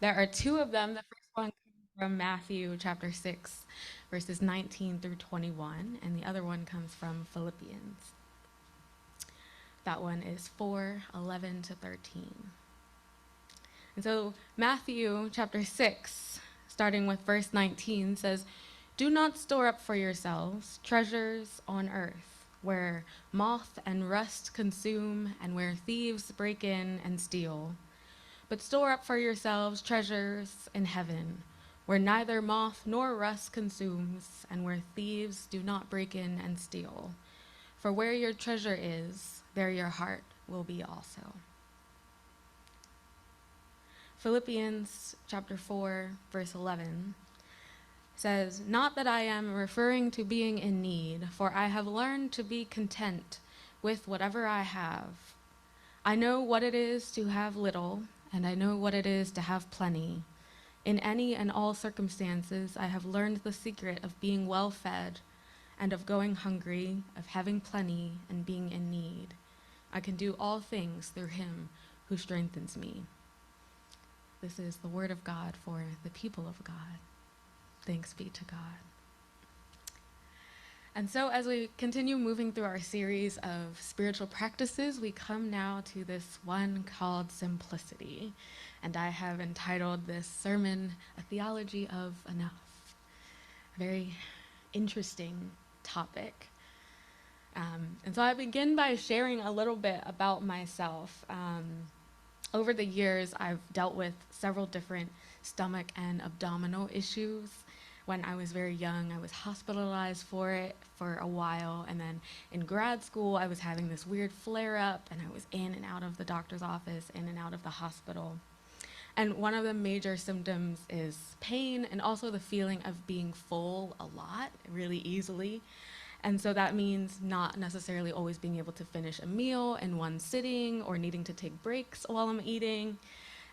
There are two of them. The first one comes from Matthew chapter 6, verses 19 through 21, and the other one comes from Philippians. That one is 4:11 to 13. And so Matthew chapter 6, starting with verse 19, says, "Do not store up for yourselves treasures on earth, where moth and rust consume, and where thieves break in and steal. But store up for yourselves treasures in heaven, where neither moth nor rust consumes, and where thieves do not break in and steal. For where your treasure is, there your heart will be also." Philippians chapter 4, verse 11 says, "Not that I am referring to being in need, for I have learned to be content with whatever I have. I know what it is to have little, and I know what it is to have plenty. In any and all circumstances, I have learned the secret of being well fed, and of going hungry, of having plenty, and being in need. I can do all things through him who strengthens me." This is the word of God for the people of God. Thanks be to God. And so as we continue moving through our series of spiritual practices, we come now to this one called simplicity. And I have entitled this sermon, "A Theology of Enough." A very interesting topic. And so I begin by sharing a little bit about myself. Over the years, I've dealt with several different stomach and abdominal issues. When I was very young, I was hospitalized for it for a while. And then in grad school, I was having this weird flare up, and I was in and out of the doctor's office, in and out of the hospital. And one of the major symptoms is pain, and also the feeling of being full a lot, really easily. And so that means not necessarily always being able to finish a meal in one sitting, or needing to take breaks while I'm eating.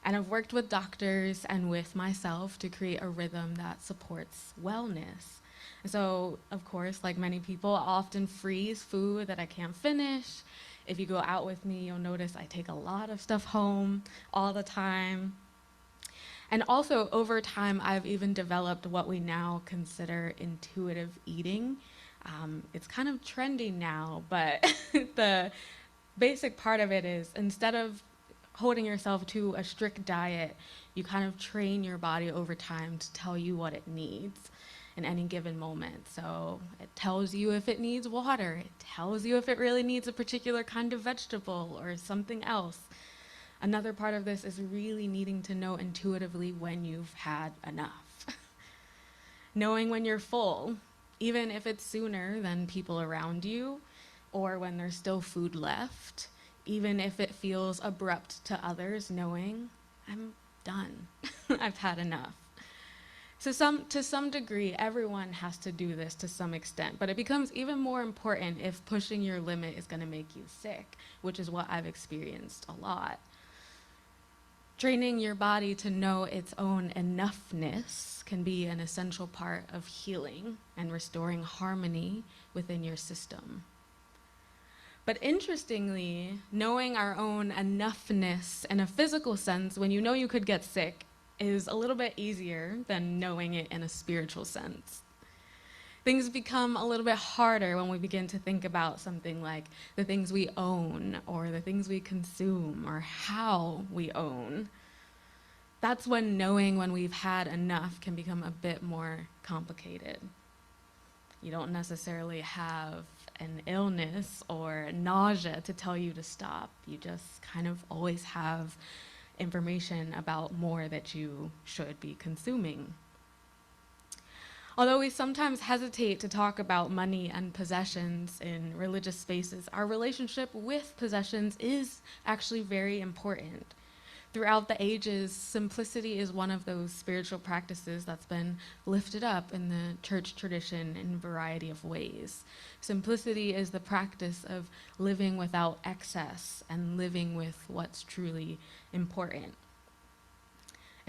And I've worked with doctors and with myself to create a rhythm that supports wellness. And so, of course, like many people, I often freeze food that I can't finish. If you go out with me, you'll notice I take a lot of stuff home all the time. And also, over time, I've even developed what we now consider intuitive eating. It's kind of trendy now, but the basic part of it is, instead of holding yourself to a strict diet, you kind of train your body over time to tell you what it needs in any given moment. So it tells you if it needs water, it tells you if it really needs a particular kind of vegetable or something else. Another part of this is really needing to know intuitively when you've had enough. Knowing when you're full, even if it's sooner than people around you, or when there's still food left, even if it feels abrupt to others, knowing I'm done. I've had enough. So to some degree, everyone has to do this to some extent, but it becomes even more important if pushing your limit is going to make you sick, which is what I've experienced a lot. Training your body to know its own enoughness can be an essential part of healing and restoring harmony within your system. But interestingly, knowing our own enoughness in a physical sense, when you know you could get sick, is a little bit easier than knowing it in a spiritual sense. Things become a little bit harder when we begin to think about something like the things we own, or the things we consume, or how we own. That's when knowing when we've had enough can become a bit more complicated. You don't necessarily have an illness or nausea to tell you to stop. You just kind of always have information about more that you should be consuming. Although we sometimes hesitate to talk about money and possessions in religious spaces, our relationship with possessions is actually very important. Throughout the ages, simplicity is one of those spiritual practices that's been lifted up in the church tradition in a variety of ways. Simplicity is the practice of living without excess and living with what's truly important.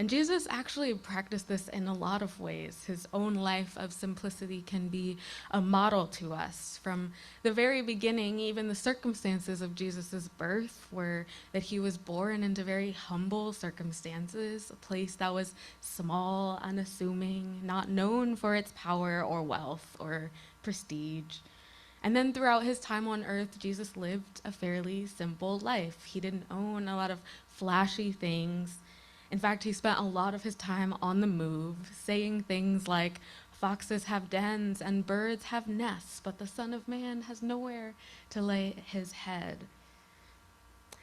And Jesus actually practiced this in a lot of ways. His own life of simplicity can be a model to us. From the very beginning, even the circumstances of Jesus' birth were that he was born into very humble circumstances, a place that was small, unassuming, not known for its power or wealth or prestige. And then throughout his time on earth, Jesus lived a fairly simple life. He didn't own a lot of flashy things. In fact, he spent a lot of his time on the move, saying things like, "Foxes have dens and birds have nests, but the Son of Man has nowhere to lay his head."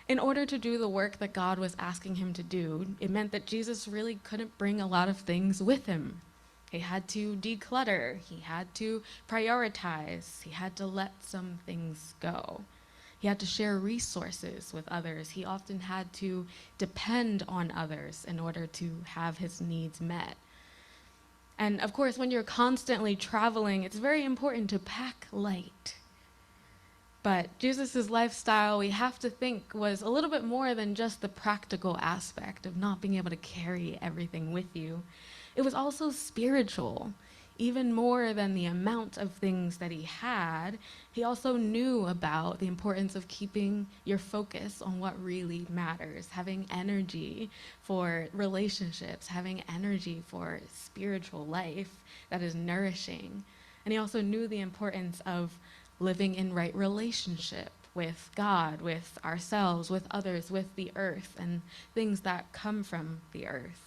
In order to do the work that God was asking him to do, it meant that Jesus really couldn't bring a lot of things with him. He had to declutter, he had to prioritize, he had to let some things go. He had to share resources with others. He often had to depend on others in order to have his needs met. And of course, when you're constantly traveling, it's very important to pack light. But Jesus' lifestyle, we have to think, was a little bit more than just the practical aspect of not being able to carry everything with you. It was also spiritual. Even more than the amount of things that he had, he also knew about the importance of keeping your focus on what really matters, having energy for relationships, having energy for spiritual life that is nourishing. And he also knew the importance of living in right relationship with God, with ourselves, with others, with the earth, and things that come from the earth.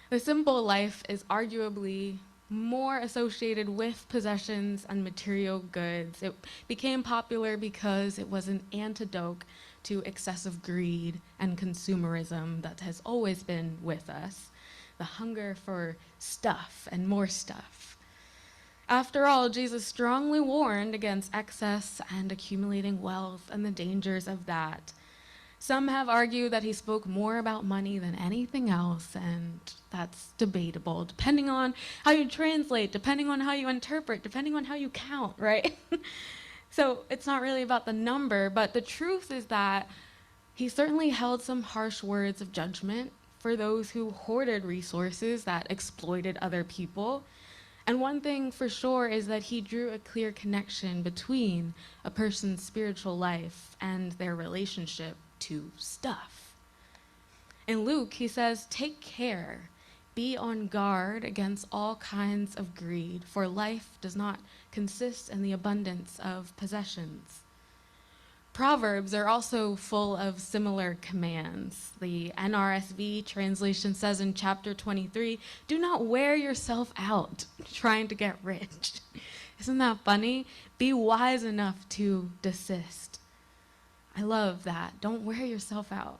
The simple life is arguably more associated with possessions and material goods. It became popular because it was an antidote to excessive greed and consumerism that has always been with us, the hunger for stuff and more stuff. After all, Jesus strongly warned against excess and accumulating wealth and the dangers of that. Some have argued that he spoke more about money than anything else, and that's debatable, depending on how you translate, depending on how you interpret, depending on how you count, right? So it's not really about the number, but the truth is that he certainly held some harsh words of judgment for those who hoarded resources that exploited other people. And one thing for sure is that he drew a clear connection between a person's spiritual life and their relationship to stuff. In Luke, he says, "Take care, be on guard against all kinds of greed, for life does not consist in the abundance of possessions." Proverbs are also full of similar commands. The NRSV translation says in chapter 23, "Do not wear yourself out trying to get rich." Isn't that funny? Be wise enough to desist. I love that. Don't wear yourself out.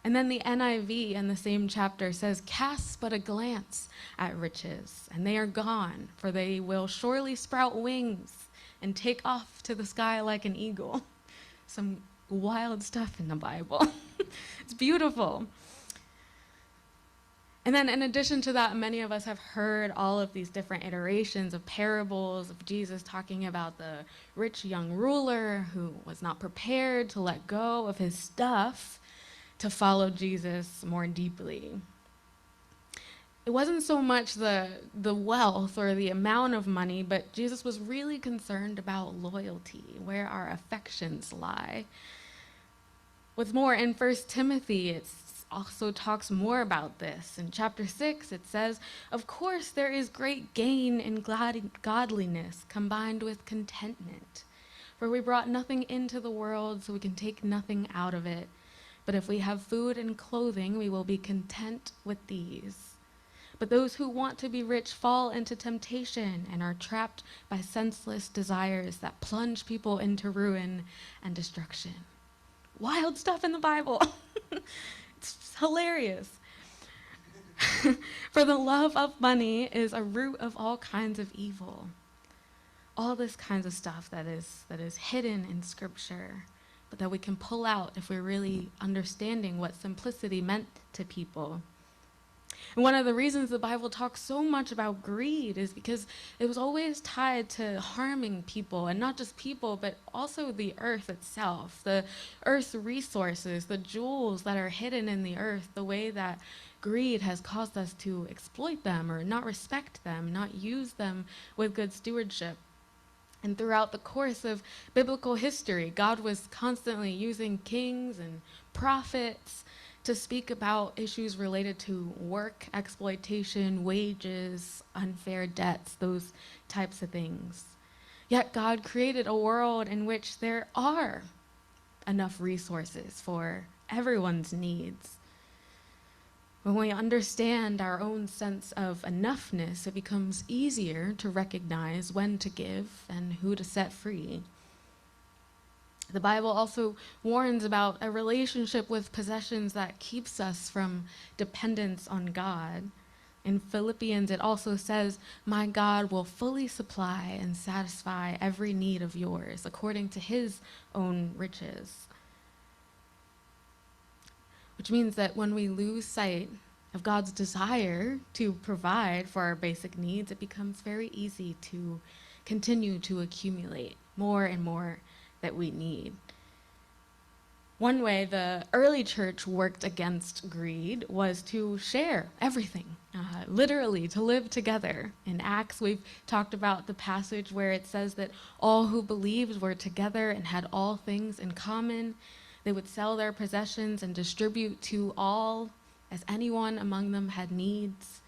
And then the NIV in the same chapter says, "Cast but a glance at riches, and they are gone, for they will surely sprout wings and take off to the sky like an eagle." Some wild stuff in the Bible. It's beautiful. And then in addition to that, many of us have heard all of these different iterations of parables of Jesus talking about the rich young ruler who was not prepared to let go of his stuff to follow Jesus more deeply. It wasn't so much the wealth or the amount of money, but Jesus was really concerned about loyalty, where our affections lie. What's more, in 1 Timothy, it also talks more about this. In chapter 6, it says, "Of course there is great gain in godliness combined with contentment. For we brought nothing into the world, so we can take nothing out of it. But if we have food and clothing, we will be content with these. But those who want to be rich fall into temptation and are trapped by senseless desires that plunge people into ruin and destruction." Wild stuff in the Bible. It's hilarious. "For the love of money is a root of all kinds of evil." All this kinds of stuff that is hidden in Scripture, but that we can pull out if we're really understanding what simplicity meant to people. And one of the reasons the Bible talks so much about greed is because it was always tied to harming people, and not just people, but also the earth itself, the earth's resources, the jewels that are hidden in the earth, the way that greed has caused us to exploit them or not respect them, not use them with good stewardship. And throughout the course of biblical history, God was constantly using kings and prophets to speak about issues related to work, exploitation, wages, unfair debts, those types of things. Yet God created a world in which there are enough resources for everyone's needs. When we understand our own sense of enoughness, it becomes easier to recognize when to give and who to set free. The Bible also warns about a relationship with possessions that keeps us from dependence on God. In Philippians, it also says, "My God will fully supply and satisfy every need of yours according to his own riches." Which means that when we lose sight of God's desire to provide for our basic needs, it becomes very easy to continue to accumulate more and more that we need. One way the early church worked against greed was to share everything, literally to live together. In Acts, we've talked about the passage where it says that all who believed were together and had all things in common. They would sell their possessions and distribute to all as anyone among them had needs.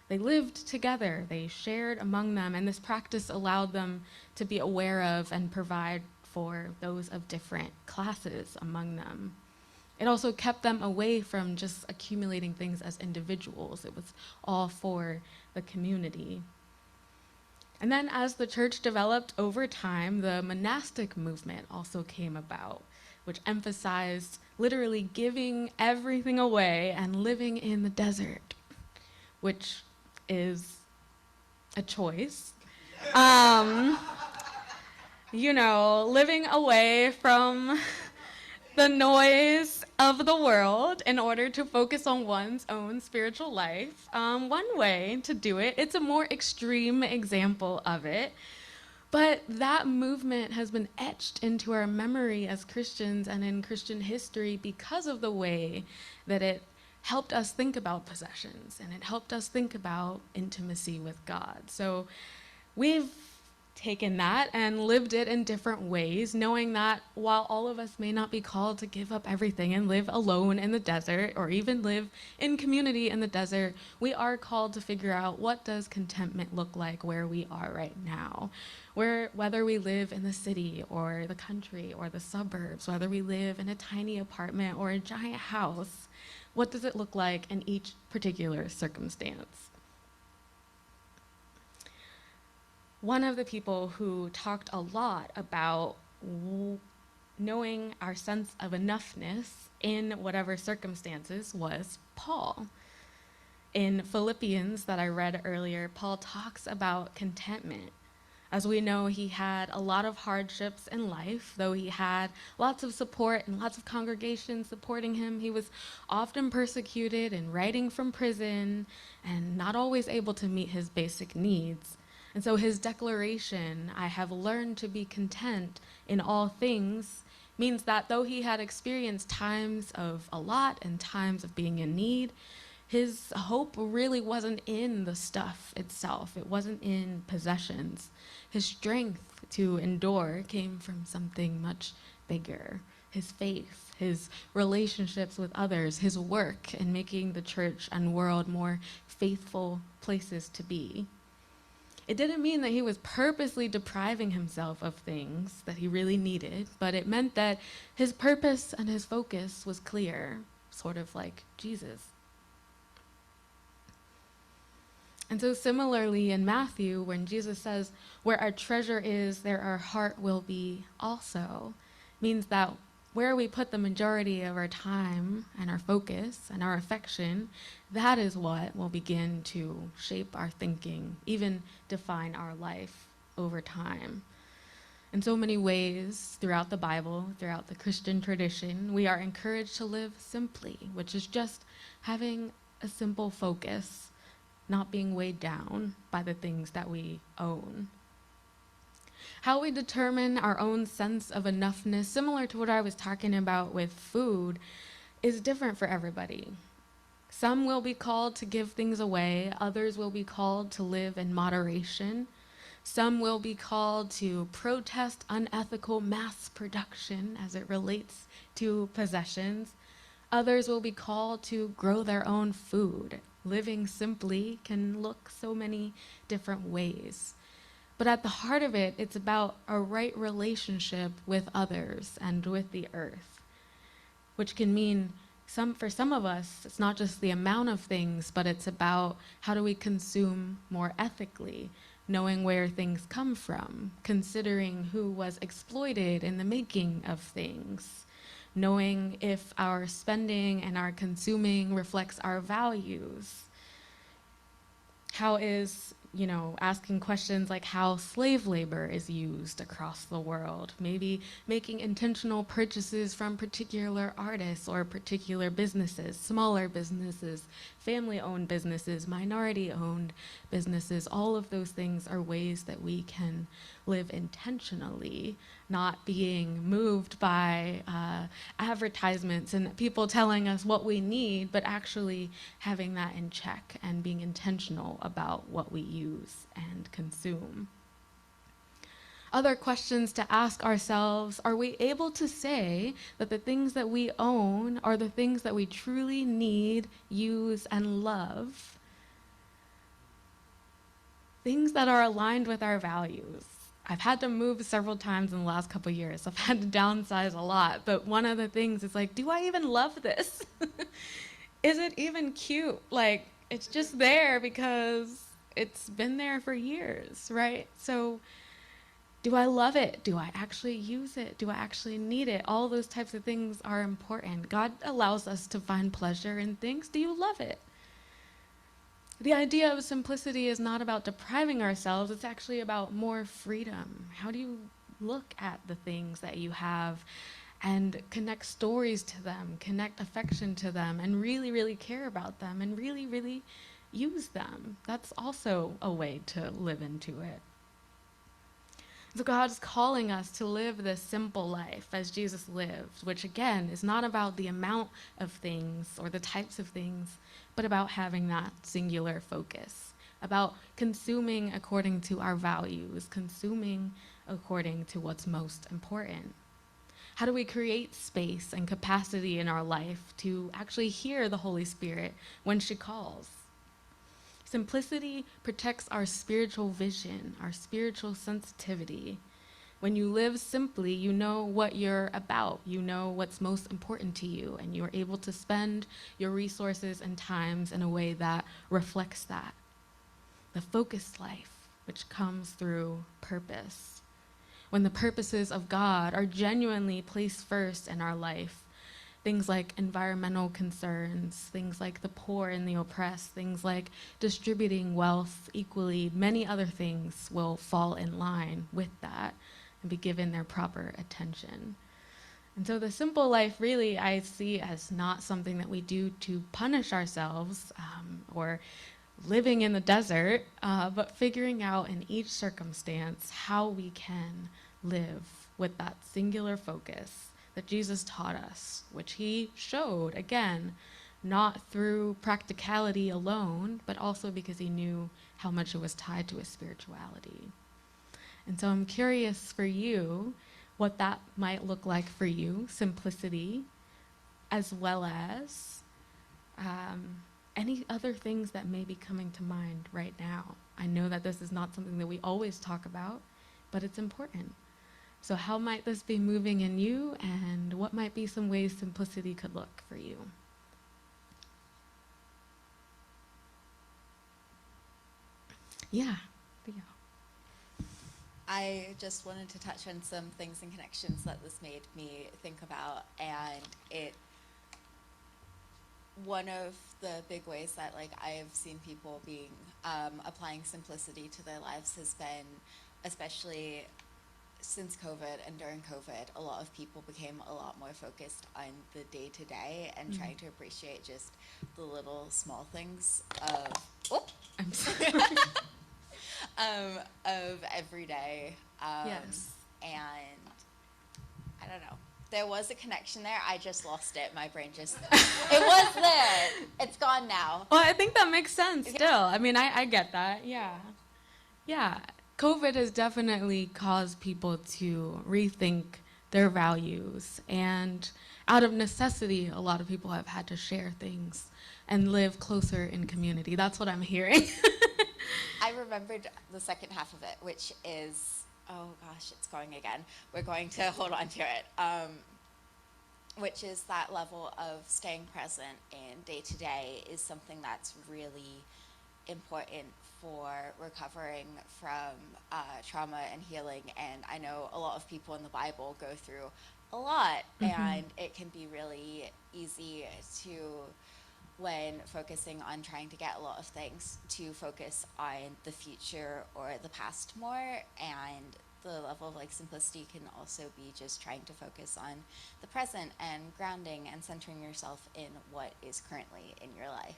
They lived together, they shared among them, and this practice allowed them to be aware of and provide for those of different classes among them. It also kept them away from just accumulating things as individuals. It was all for the community. And then as the church developed over time, the monastic movement also came about, which emphasized literally giving everything away and living in the desert, which is a choice. Living away from the noise of the world in order to focus on one's own spiritual life. One way to do it, it's a more extreme example of it, but that movement has been etched into our memory as Christians and in Christian history because of the way that it helped us think about possessions and it helped us think about intimacy with God. So we've taken that and lived it in different ways, knowing that while all of us may not be called to give up everything and live alone in the desert or even live in community in the desert, we are called to figure out what does contentment look like where we are right now. Whether we live in the city or the country or the suburbs, whether we live in a tiny apartment or a giant house, what does it look like in each particular circumstance? One of the people who talked a lot about knowing our sense of enoughness in whatever circumstances was Paul. In Philippians that I read earlier, Paul talks about contentment. As we know, he had a lot of hardships in life. Though he had lots of support and lots of congregations supporting him, he was often persecuted and writing from prison and not always able to meet his basic needs. And so his declaration, "I have learned to be content in all things," means that though he had experienced times of a lot and times of being in need, his hope really wasn't in the stuff itself. It wasn't in possessions. His strength to endure came from something much bigger. His faith, his relationships with others, his work in making the church and world more faithful places to be. It didn't mean that he was purposely depriving himself of things that he really needed, but it meant that his purpose and his focus was clear, sort of like Jesus. And so similarly in Matthew, when Jesus says, "Where our treasure is, there our heart will be also," means that where we put the majority of our time and our focus and our affection, that is what will begin to shape our thinking, even define our life over time. In so many ways, throughout the Bible, throughout the Christian tradition, we are encouraged to live simply, which is just having a simple focus, not being weighed down by the things that we own. How we determine our own sense of enoughness, similar to what I was talking about with food, is different for everybody. Some will be called to give things away, others will be called to live in moderation. Some will be called to protest unethical mass production as it relates to possessions. Others will be called to grow their own food. Living simply can look so many different ways. But at the heart of it, it's about a right relationship with others and with the earth, which can mean for some of us, it's not just the amount of things, but it's about how do we consume more ethically, knowing where things come from, considering who was exploited in the making of things, knowing if our spending and our consuming reflects our values. How is, asking questions like how slave labor is used across the world, maybe making intentional purchases from particular artists or particular businesses, smaller businesses, family-owned businesses, minority-owned businesses. All of those things are ways that we can live intentionally, not being moved by advertisements and people telling us what we need, but actually having that in check and being intentional about what we use and consume. Other questions to ask ourselves: are we able to say that the things that we own are the things that we truly need, use, and love? Things that are aligned with our values. I've had to move several times in the last couple of years. I've had to downsize a lot, but one of the things is like, do I even love this? Is it even cute? Like, it's just there because it's been there for years, right? So do I love it? Do I actually use it? Do I actually need it? All those types of things are important. God allows us to find pleasure in things. Do you love it? The idea of simplicity is not about depriving ourselves, it's actually about more freedom. How do you look at the things that you have and connect stories to them, connect affection to them, and really, really care about them, and really, really use them? That's also a way to live into it. So God's calling us to live this simple life as Jesus lived, which again is not about the amount of things or the types of things, but about having that singular focus, about consuming according to our values, consuming according to what's most important. How do we create space and capacity in our life to actually hear the Holy Spirit when she calls? Simplicity protects our spiritual vision, our spiritual sensitivity. When you live simply, you know what you're about, you know what's most important to you, and you're able to spend your resources and times in a way that reflects that. The focused life, which comes through purpose. When the purposes of God are genuinely placed first in our life, things like environmental concerns, things like the poor and the oppressed, things like distributing wealth equally, many other things will fall in line with that and be given their proper attention. And so the simple life really I see as not something that we do to punish ourselves or living in the desert, but figuring out in each circumstance how we can live with that singular focus that Jesus taught us, which he showed, again, not through practicality alone, but also because he knew how much it was tied to his spirituality. And so I'm curious for you what that might look like for you, simplicity, as well as any other things that may be coming to mind right now. I know that this is not something that we always talk about, but it's important. So how might this be moving in you, and what might be some ways simplicity could look for you? Yeah, Theo. I just wanted to touch on some things and connections that this made me think about, and one of the big ways that I've seen people applying simplicity to their lives has been especially since COVID and during COVID, a lot of people became a lot more focused on the day to day and trying to appreciate just the little small things of, I'm sorry. of every day. Yes. And I don't know. There was a connection there. I just lost it. My brain just, it was there. It's gone now. Well, I think that makes sense still. I mean, I get that. Yeah. Yeah. COVID has definitely caused people to rethink their values. And out of necessity, a lot of people have had to share things and live closer in community. That's what I'm hearing. I remembered the second half of it, which is, oh gosh, it's going again. We're going to hold on to it. Which is that level of staying present in day to day is something that's really important for recovering from trauma and healing. And I know a lot of people in the Bible go through a lot, and it can be really easy to, when focusing on trying to get a lot of things, to focus on the future or the past more. And the level of like simplicity can also be just trying to focus on the present and grounding and centering yourself in what is currently in your life.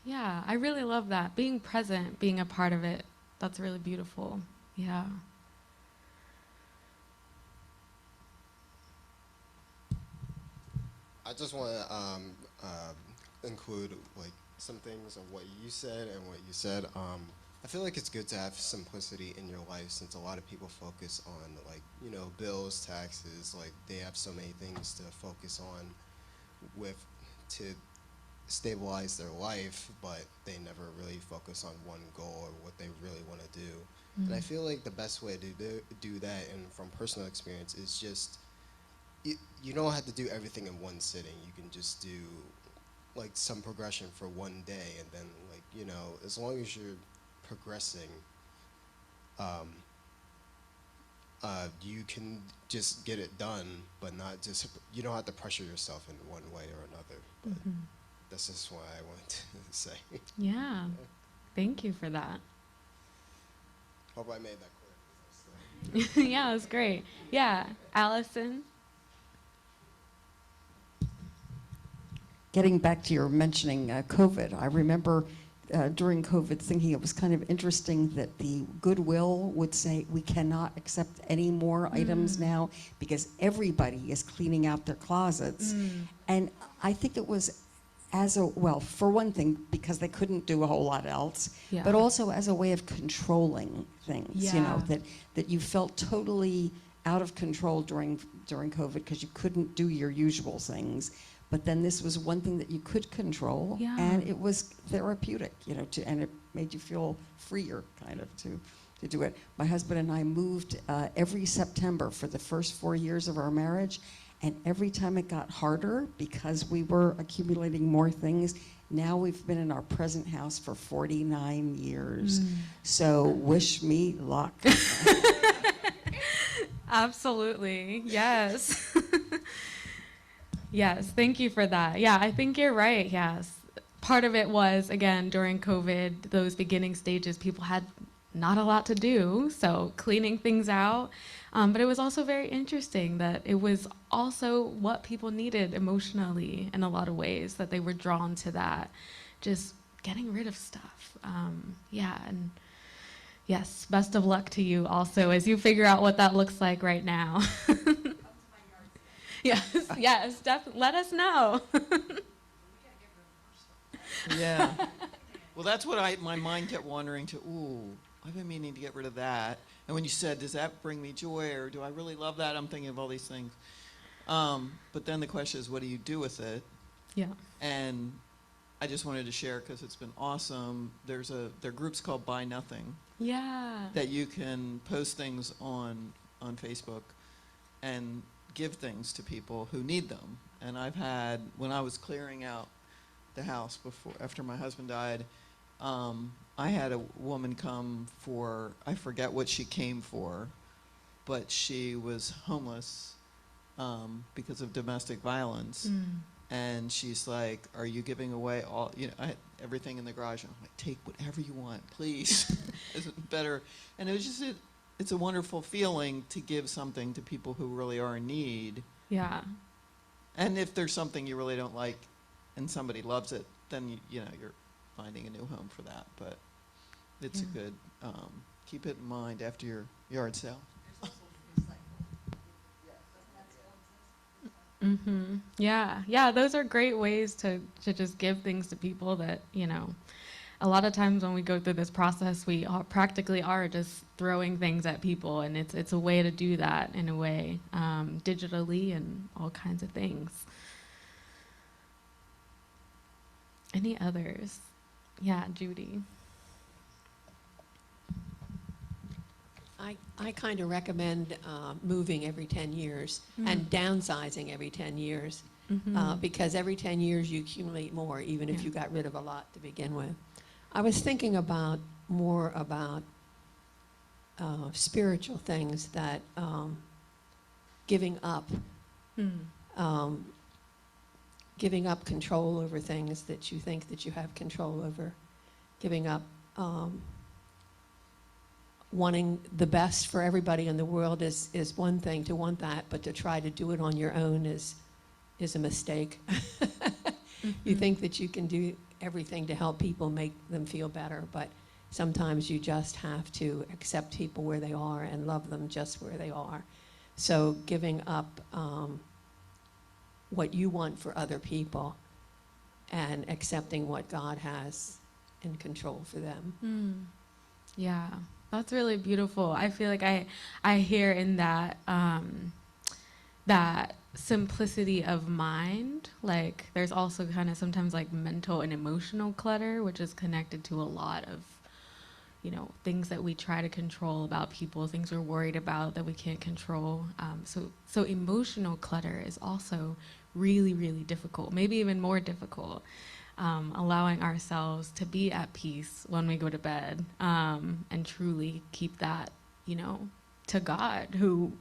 Yeah, I really love that. Being present, being a part of it, that's really beautiful. Yeah. I just want to include like some things of what you said and what you said. I feel like it's good to have simplicity in your life, since a lot of people focus on like, you know, bills, taxes, like they have so many things to focus on with to stabilize their life, but they never really focus on one goal or what they really want to do. And I feel like the best way to do that, and from personal experience, is just you don't have to do everything in one sitting. You can just do like some progression for one day, and then like, you know, as long as you're progressing, you can just get it done, but not just, you don't have to pressure yourself in one way or another. But that's just what I wanted to say. Yeah. Thank you for that. Hope I made that clear. Yeah, it was great. Yeah. Allison? Getting back to your mentioning COVID, I remember during COVID thinking it was kind of interesting that the Goodwill would say we cannot accept any more items now because everybody is cleaning out their closets. And I think it was well, for one thing, because they couldn't do a whole lot else, but also as a way of controlling things, you know, that you felt totally out of control during COVID because you couldn't do your usual things. But then this was one thing that you could control, and it was therapeutic, you know, and it made you feel freer, kind of, to do it. My husband and I moved every September for the first 4 years of our marriage, and every time it got harder because we were accumulating more things. Now we've been in our present house for 49 years. So wish me luck. Absolutely. Yes. Yes, thank you for that. Yeah, I think you're right. Yes. Part of it was, again, during COVID, those beginning stages, people had not a lot to do, so cleaning things out. But it was also very interesting that it was also what people needed emotionally in a lot of ways, that they were drawn to that, just getting rid of stuff. Yeah, and yes, best of luck to you also as you figure out what that looks like right now. Yes, definitely. Let us know. Yeah. Well, that's what my mind kept wandering to. Ooh, I've been meaning to get rid of that. And when you said, does that bring me joy, or do I really love that? I'm thinking of all these things. But then the question is, what do you do with it? Yeah. And I just wanted to share, because it's been awesome. There are groups called Buy Nothing. Yeah. That you can post things on Facebook and give things to people who need them. And I've had, when I was clearing out the house after my husband died, I had a woman come for, I forget what she came for, but she was homeless because of domestic violence. And she's like, are you giving away all, you know, I had everything in the garage. I'm like, take whatever you want, please. Isn't better. And it was just it's a wonderful feeling to give something to people who really are in need. Yeah. And if there's something you really don't like and somebody loves it, then you know you're finding a new home for that. But it's a good, keep it in mind after your yard sale. Mm-hmm. Yeah. Yeah. Those are great ways to just give things to people that, you know, a lot of times when we go through this process, we practically are just throwing things at people, and it's a way to do that in a way, digitally and all kinds of things. Any others? Yeah, Judy. I kind of recommend moving every 10 years and downsizing every 10 years because every 10 years you accumulate more, even if you got rid of a lot to begin with. I was thinking about more about spiritual things that giving up, giving up control over things that you think that you have control over, giving up wanting the best for everybody in the world is one thing, to want that, but to try to do it on your own is a mistake. You think that you can do everything to help people, make them feel better, but sometimes you just have to accept people where they are and love them just where they are. So giving up what you want for other people and accepting what God has in control for them. Yeah, that's really beautiful. I feel like I hear in that that simplicity of mind. Like there's also kind of sometimes like mental and emotional clutter, which is connected to a lot of, you know, things that we try to control about people, things we're worried about that we can't control. So emotional clutter is also really, really difficult, maybe even more difficult. Allowing ourselves to be at peace when we go to bed, and truly keep that, you know, to God, who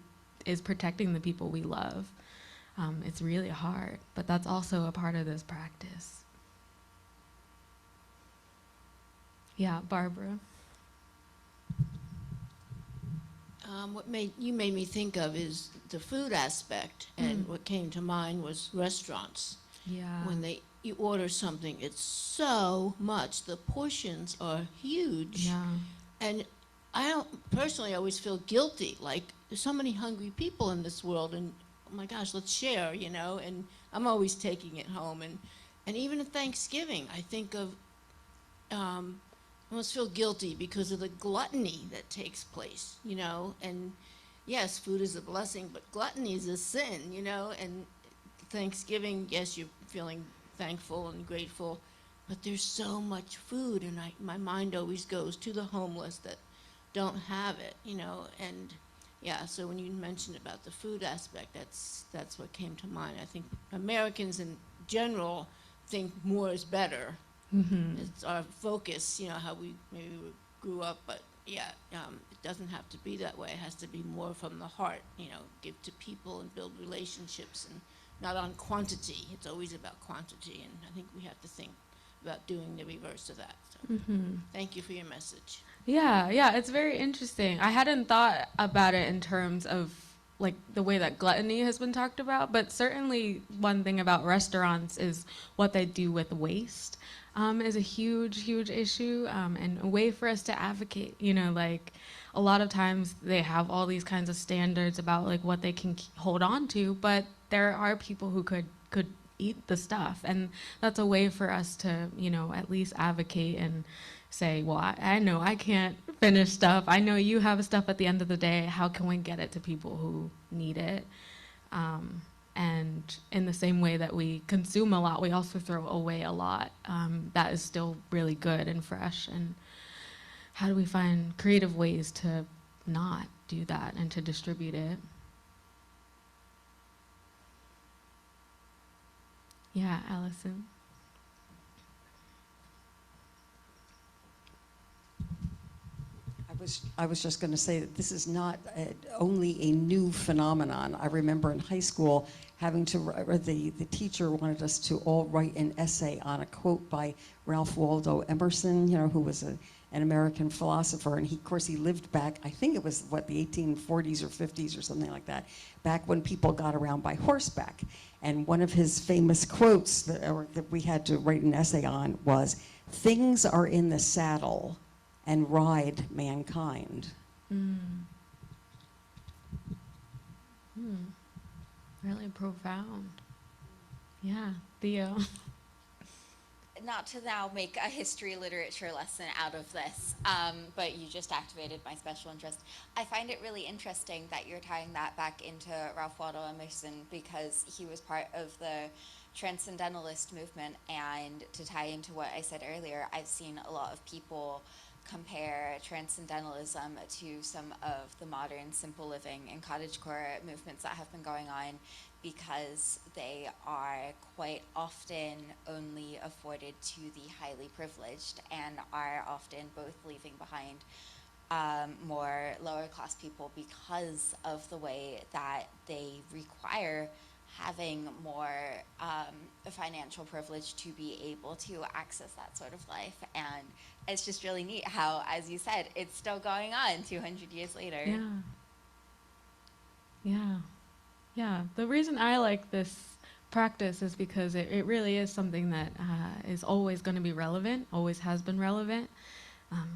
is protecting the people we love. It's really hard, but that's also a part of this practice. Yeah, Barbara. What you made me think of is the food aspect, and what came to mind was restaurants. Yeah. When you order something, it's so much. The portions are huge. Yeah. And I don't personally always feel guilty. Like there's so many hungry people in this world, and oh my gosh, let's share, you know. And I'm always taking it home. And even at Thanksgiving, I think of I almost feel guilty because of the gluttony that takes place, you know. And yes, food is a blessing, but gluttony is a sin, you know. And Thanksgiving, yes, you're feeling thankful and grateful, but there's so much food, and my mind always goes to the homeless that don't have it, you know. And yeah, so when you mentioned about the food aspect, that's what came to mind. I think Americans in general think more is better. It's our focus, you know, how we maybe grew up, but yeah, it doesn't have to be that way. It has to be more from the heart, you know, give to people and build relationships, and not on quantity. It's always about quantity, and I think we have to think about doing the reverse of that. So thank you for your message. Yeah, it's very interesting. I hadn't thought about it in terms of like the way that gluttony has been talked about, but certainly one thing about restaurants is what they do with waste. Is a huge, huge issue, and a way for us to advocate. You know, like a lot of times they have all these kinds of standards about like what they can hold on to, but there are people who could eat the stuff, and that's a way for us to, you know, at least advocate and say, well, I know I can't finish stuff. I know you have stuff at the end of the day. How can we get it to people who need it? And in the same way that we consume a lot, we also throw away a lot. That is still really good and fresh. And how do we find creative ways to not do that and to distribute it? Yeah, Allison. I I was just going to say that this is not only a new phenomenon. I remember in high school having to, or the teacher wanted us to all write an essay on a quote by Ralph Waldo Emerson, who was an American philosopher, and of course he lived back, I think it was the 1840s or 50s or something like that, back when people got around by horseback. And one of his famous quotes that we had to write an essay on was, "Things are in the saddle and ride mankind." Really profound. Yeah, Theo. Not to now make a history literature lesson out of this, but you just activated my special interest. I find it really interesting that you're tying that back into Ralph Waldo Emerson, because he was part of the transcendentalist movement, and to tie into what I said earlier, I've seen a lot of people compare transcendentalism to some of the modern simple living and cottagecore movements that have been going on, because they are quite often only afforded to the highly privileged, and are often both leaving behind more lower class people because of the way that they require having more financial privilege to be able to access that sort of life. And it's just really neat how, as you said, it's still going on 200 years later. Yeah. The reason I like this practice is because it really is something that is always going to be relevant, always has been relevant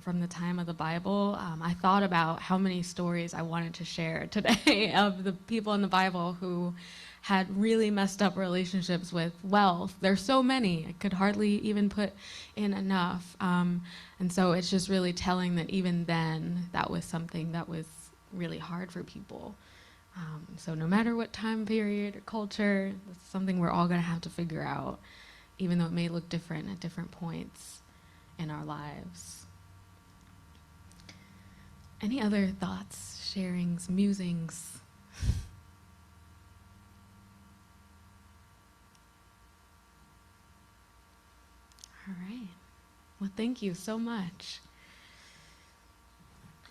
from the time of the Bible. I thought about how many stories I wanted to share today of the people in the Bible who had really messed up relationships with wealth. There's so many, I could hardly even put in enough. And so it's just really telling that even then, that was something that was really hard for people. So no matter what time period or culture, it's something we're all gonna have to figure out, even though it may look different at different points in our lives. Any other thoughts, sharings, musings? All right. Well, thank you so much.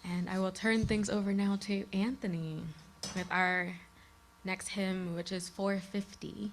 And I will turn things over now to Anthony with our next hymn, which is 450.